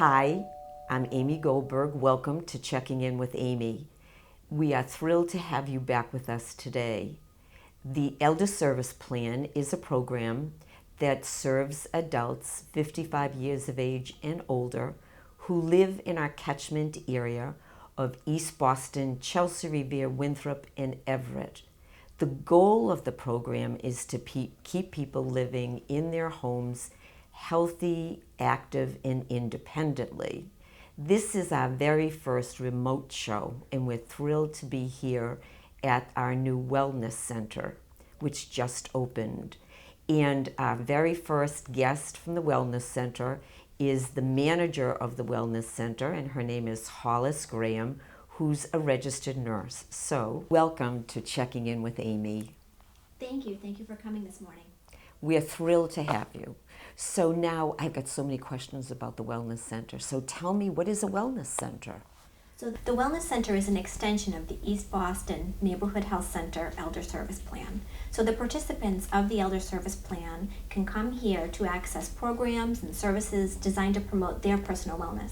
Hi, I'm Amy Goldberg. Welcome to Checking In with Amy. We are thrilled to have you back with us today. The Elder Service Plan is a program that serves adults 55 years of age and older who live in our catchment area of East Boston, Chelsea, Revere, Winthrop, and Everett. The goal of the program is to keep people living in their homes healthy, active, and independently. This is our very first remote show, and we're thrilled to be here at our new wellness center, which just opened. And our very first guest from the wellness center is the manager of the wellness center, and her name is Hollis Graham, who's a registered nurse. So, welcome to Checking In with Amy. Thank you. Thank you for coming this morning. We're thrilled to have you. So now I've got so many questions about the Wellness Center. So tell me, what is a Wellness Center? So the Wellness Center is an extension of the East Boston Neighborhood Health Center Elder Service Plan. So the participants of the Elder Service Plan can come here to access programs and services designed to promote their personal wellness.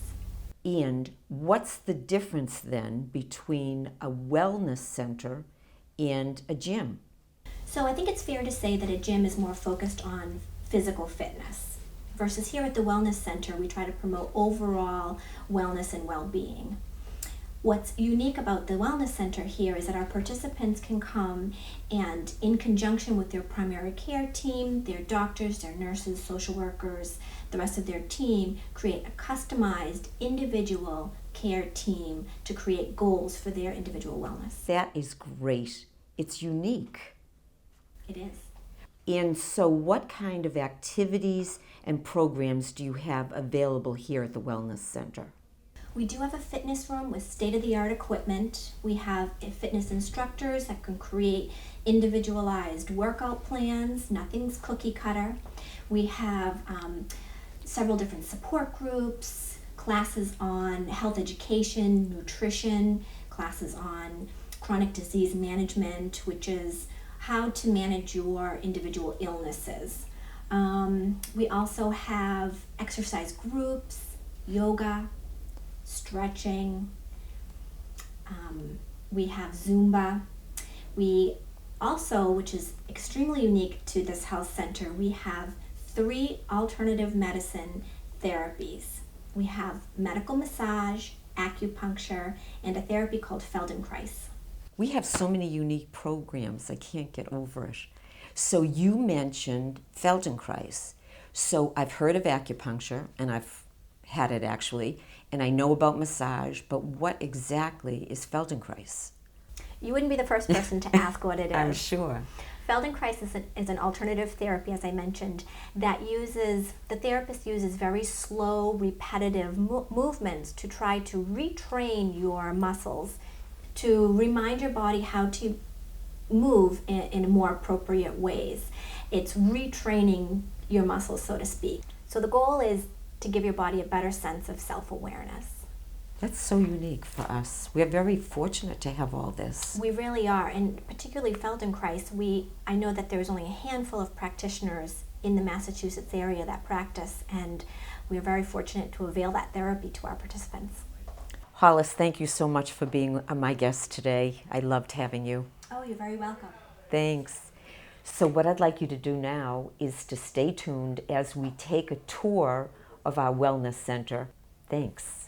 And what's the difference then between a wellness center and a gym? So I think it's fair to say that a gym is more focused on physical fitness, versus here at the Wellness Center, we try to promote overall wellness and well-being. What's unique about the Wellness Center here is that our participants can come and, in conjunction with their primary care team, their doctors, their nurses, social workers, the rest of their team, create a customized individual care team to create goals for their individual wellness. That is great. It's unique. It is. And so what kind of activities and programs do you have available here at the Wellness Center? We do have a fitness room with state-of-the-art equipment. We have fitness instructors that can create individualized workout plans. Nothing's cookie cutter. We have several different support groups, classes on health education, nutrition, classes on chronic disease management, which is how to manage your individual illnesses. We also have exercise groups, yoga, stretching. We have Zumba. We also, which is extremely unique to this health center, we have 3 alternative medicine therapies. We have medical massage, acupuncture, and a therapy called Feldenkrais. We have so many unique programs, I can't get over it. So you mentioned Feldenkrais. So I've heard of acupuncture, and I've had it actually, and I know about massage, but what exactly is Feldenkrais? You wouldn't be the first person to ask what it is. I'm sure. Feldenkrais is an alternative therapy, as I mentioned, that the therapist uses very slow, repetitive movements to try to retrain your muscles to remind your body how to move in more appropriate ways. It's retraining your muscles, so to speak. So the goal is to give your body a better sense of self-awareness. That's so unique for us. We're very fortunate to have all this. We really are, and particularly Feldenkrais, I know that there's only a handful of practitioners in the Massachusetts area that practice, and we're very fortunate to avail that therapy to our participants. Hollis, thank you so much for being my guest today. I loved having you. Oh, you're very welcome. Thanks. So what I'd like you to do now is to stay tuned as we take a tour of our wellness center. Thanks.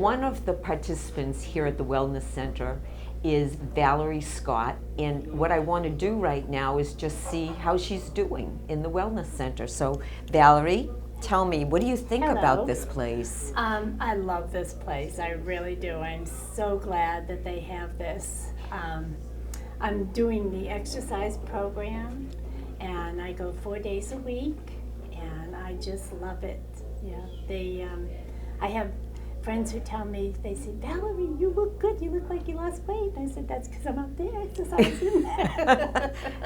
One of the participants here at the Wellness Center is Valerie Scott, and what I want to do right now is just see how she's doing in the Wellness Center. So, Valerie, tell me, what do you think Hello. about this place? I love this place. I really do. I'm so glad that they have this. I'm doing the exercise program, and I go 4 days a week, and I just love it. Yeah, I have friends who tell me, they say, Valerie, you look good. You look like you lost weight. I said, that's because I'm out there exercising.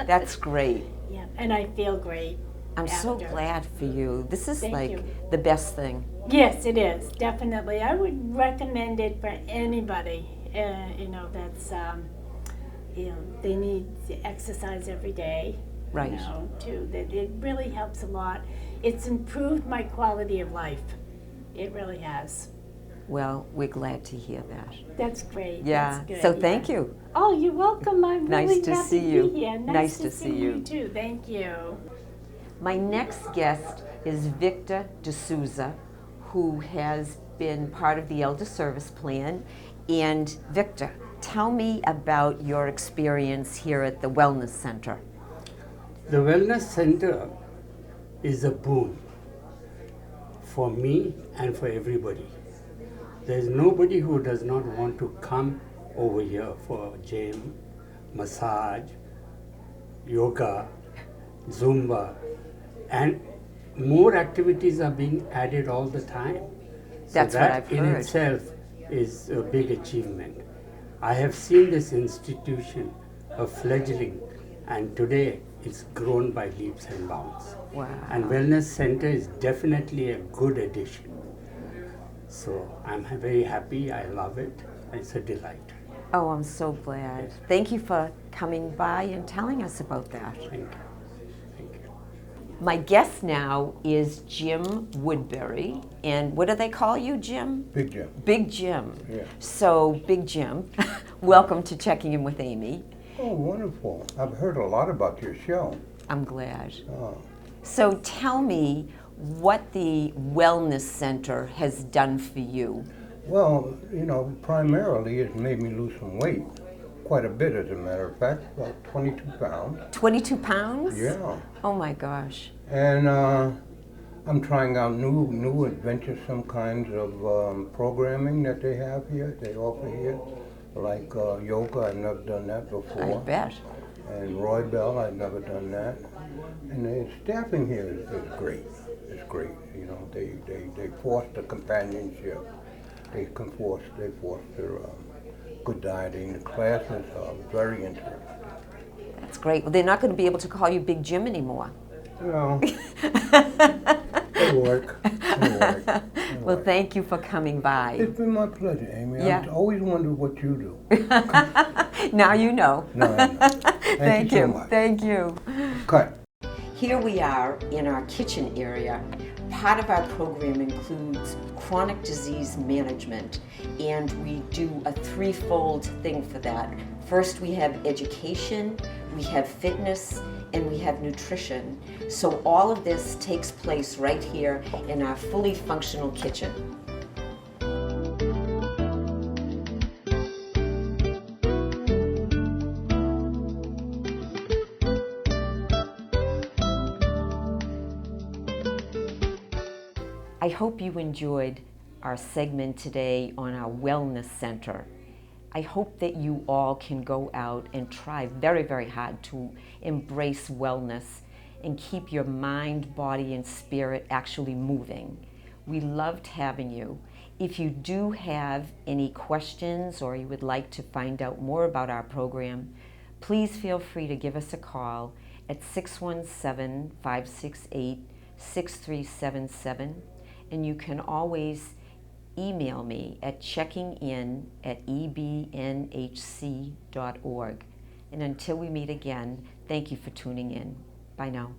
That's great. Yeah, and I feel great. I'm so after. glad for you. This is Thank like you. the best thing. Yes, it is, definitely. I would recommend it for anybody, that's, they need to exercise every day. Right. Too. That it really helps a lot. It's improved my quality of life. It really has. Well, we're glad to hear that. That's great. Yeah. That's good. So thank you. Oh, you're welcome. I'm Nice really to happy see you. to be here. Nice to see you. You too. Thank you. My next guest is Victor D'Souza, who has been part of the Elder Service Plan. And Victor, tell me about your experience here at the Wellness Center. The Wellness Center is a boon for me and for everybody. There's nobody who does not want to come over here for gym, massage, yoga, Zumba, and more activities are being added all the time. That's so what that I've in heard. itself is a big achievement. I have seen this institution a fledgling, and today it's grown by leaps and bounds. Wow. And Wellness Center is definitely a good addition. So I'm very happy. I love it. It's a delight. Oh, I'm so glad. Thank you for coming by and telling us about that. Thank you. Thank you. My guest now is Jim Woodbury. And what do they call you, Jim? Big Jim. Big Jim. Yeah. So, Big Jim, welcome to Checking In with Amy. Oh, wonderful. I've heard a lot about your show. I'm glad. Oh. So tell me what the Wellness Center has done for you. Well, primarily it's made me lose some weight. Quite a bit, as a matter of fact, about 22 pounds. 22 pounds? Yeah. Oh my gosh. And I'm trying out new adventuresome kinds of programming that they have here, they offer here. Like yoga, I've never done that before. I bet. And Roy Bell, I've never done that. And the staffing here is great. It's great. They foster companionship. They foster good dieting. The classes are very interesting. That's great. Well, they're not going to be able to call you Big Jim anymore. Well, it'll work. It'll work. Well, thank you for coming by. It's been my pleasure, Amy. Yeah. I've always wondered what you do. Now you know. No, I know. Thank you so much. Thank you. Cut. Here we are in our kitchen area. Part of our program includes chronic disease management, and we do a threefold thing for that. First, we have education, we have fitness, and we have nutrition. So all of this takes place right here in our fully functional kitchen. I hope you enjoyed our segment today on our Wellness Center. I hope that you all can go out and try very, very hard to embrace wellness and keep your mind, body, and spirit actually moving. We loved having you. If you do have any questions or you would like to find out more about our program, please feel free to give us a call at 617-568-6377. And you can always email me at checkingin@ebnhc.org. And until we meet again, thank you for tuning in. Bye now.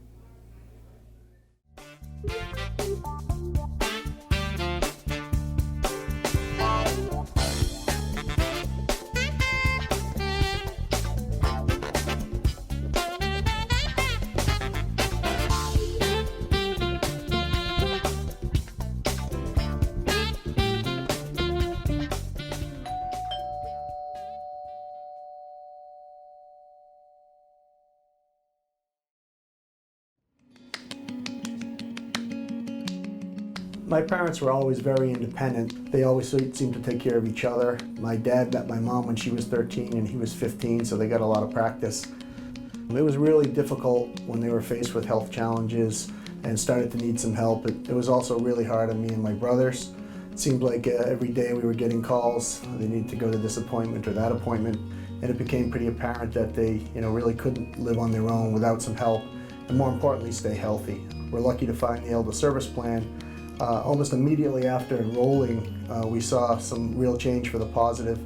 My parents were always very independent. They always seemed to take care of each other. My dad met my mom when she was 13 and he was 15, so they got a lot of practice. It was really difficult when they were faced with health challenges and started to need some help. It was also really hard on me and my brothers. It seemed like every day we were getting calls. They needed to go to this appointment or that appointment, and it became pretty apparent that they really couldn't live on their own without some help, and more importantly, stay healthy. We're lucky to find the Elder Service Plan. Almost immediately after enrolling, we saw some real change for the positive.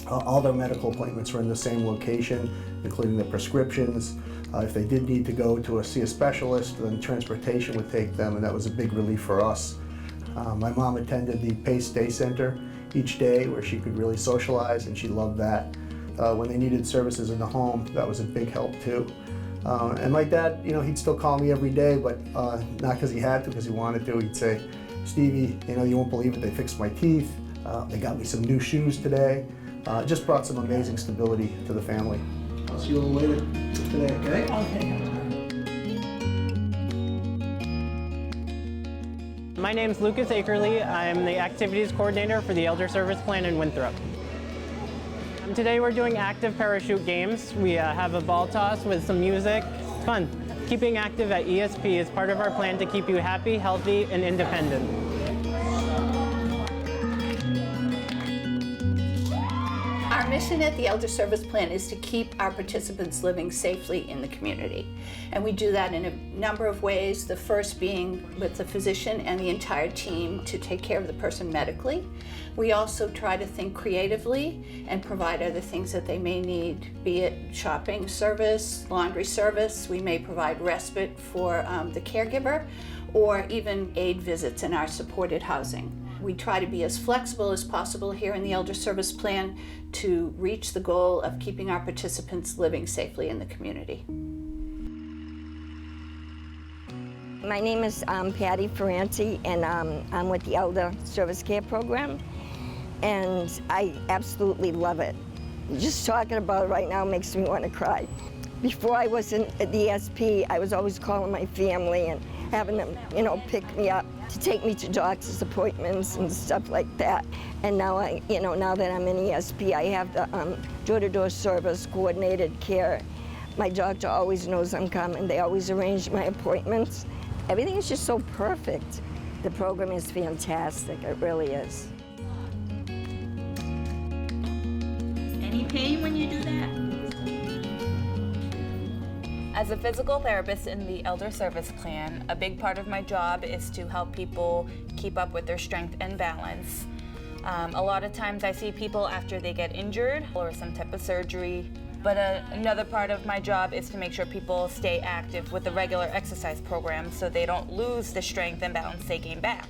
All their medical appointments were in the same location, including the prescriptions. If they did need to go to see a specialist, then transportation would take them, and that was a big relief for us. My mom attended the PACE Day Center each day where she could really socialize, and she loved that. When they needed services in the home, that was a big help too. And my dad, he'd still call me every day, but not because he had to, because he wanted to. He'd say, "Stevie, you won't believe it, they fixed my teeth. They got me some new shoes today." Just brought some amazing stability to the family. I'll see you a little later today, okay? Okay. My name's Lucas Akerley. I'm the activities coordinator for the Elder Service Plan in Winthrop. Today we're doing active parachute games. We have a ball toss with some music. It's fun. Keeping active at ESP is part of our plan to keep you happy, healthy, and independent. Our mission at the Elder Service Plan is to keep our participants living safely in the community. And we do that in a number of ways, the first being with the physician and the entire team to take care of the person medically. We also try to think creatively and provide other things that they may need, be it shopping service, laundry service. We may provide respite for the caregiver, or even aid visits in our supported housing. We try to be as flexible as possible here in the Elder Service Plan to reach the goal of keeping our participants living safely in the community. My name is Patty Ferranti, and I'm with the Elder Service Care Program, and I absolutely love it. Just talking about it right now makes me want to cry. Before I was in the ESP, I was always calling my family and having them, pick me up to take me to doctor's appointments and stuff like that. And now now that I'm in ESP, I have the door-to-door service, coordinated care. My doctor always knows I'm coming. They always arrange my appointments. Everything is just so perfect. The program is fantastic, it really is. Any pain when you do that? As a physical therapist in the Elder Service Plan, a big part of my job is to help people keep up with their strength and balance. A lot of times I see people after they get injured or some type of surgery, but another part of my job is to make sure people stay active with the regular exercise program so they don't lose the strength and balance they gain back.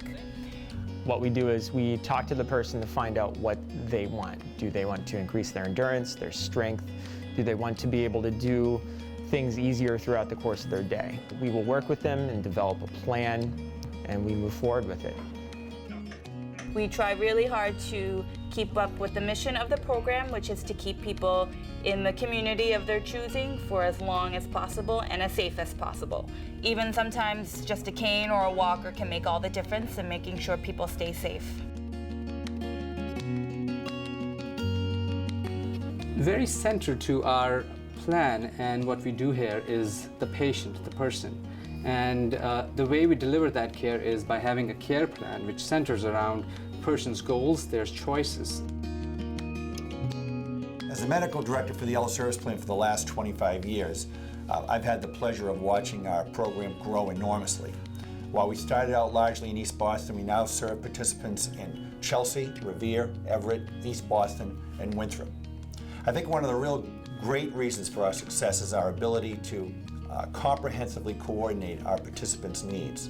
What we do is we talk to the person to find out what they want. Do they want to increase their endurance, their strength? Do they want to be able to do things easier throughout the course of their day? We will work with them and develop a plan, and we move forward with it. We try really hard to keep up with the mission of the program, which is to keep people in the community of their choosing for as long as possible and as safe as possible. Even sometimes just a cane or a walker can make all the difference in making sure people stay safe. Very central to our plan and what we do here is the patient, the person. And the way we deliver that care is by having a care plan which centers around the person's goals, their choices. As the medical director for the Elder Service Plan for the last 25 years, I've had the pleasure of watching our program grow enormously. While we started out largely in East Boston, we now serve participants in Chelsea, Revere, Everett, East Boston, and Winthrop. I think one of the real great reasons for our success is our ability to comprehensively coordinate our participants' needs.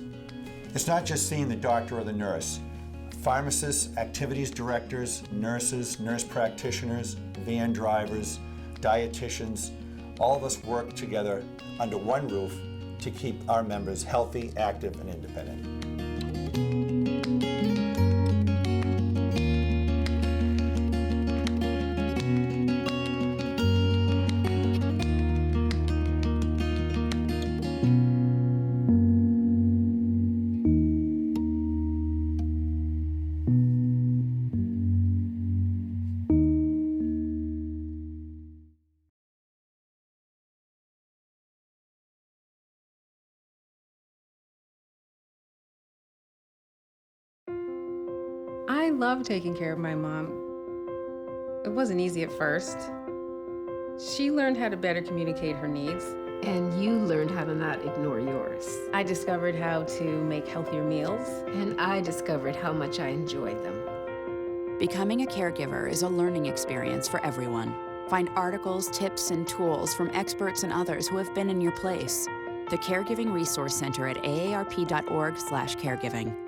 It's not just seeing the doctor or the nurse. Pharmacists, activities directors, nurses, nurse practitioners, van drivers, dietitians, all of us work together under one roof to keep our members healthy, active, and independent. love taking care of my mom. It wasn't easy at first. She learned how to better communicate her needs. And you learned how to not ignore yours. I discovered how to make healthier meals. And I discovered how much I enjoyed them. Becoming a caregiver is a learning experience for everyone. Find articles, tips, and tools from experts and others who have been in your place. The Caregiving Resource Center at aarp.org/caregiving.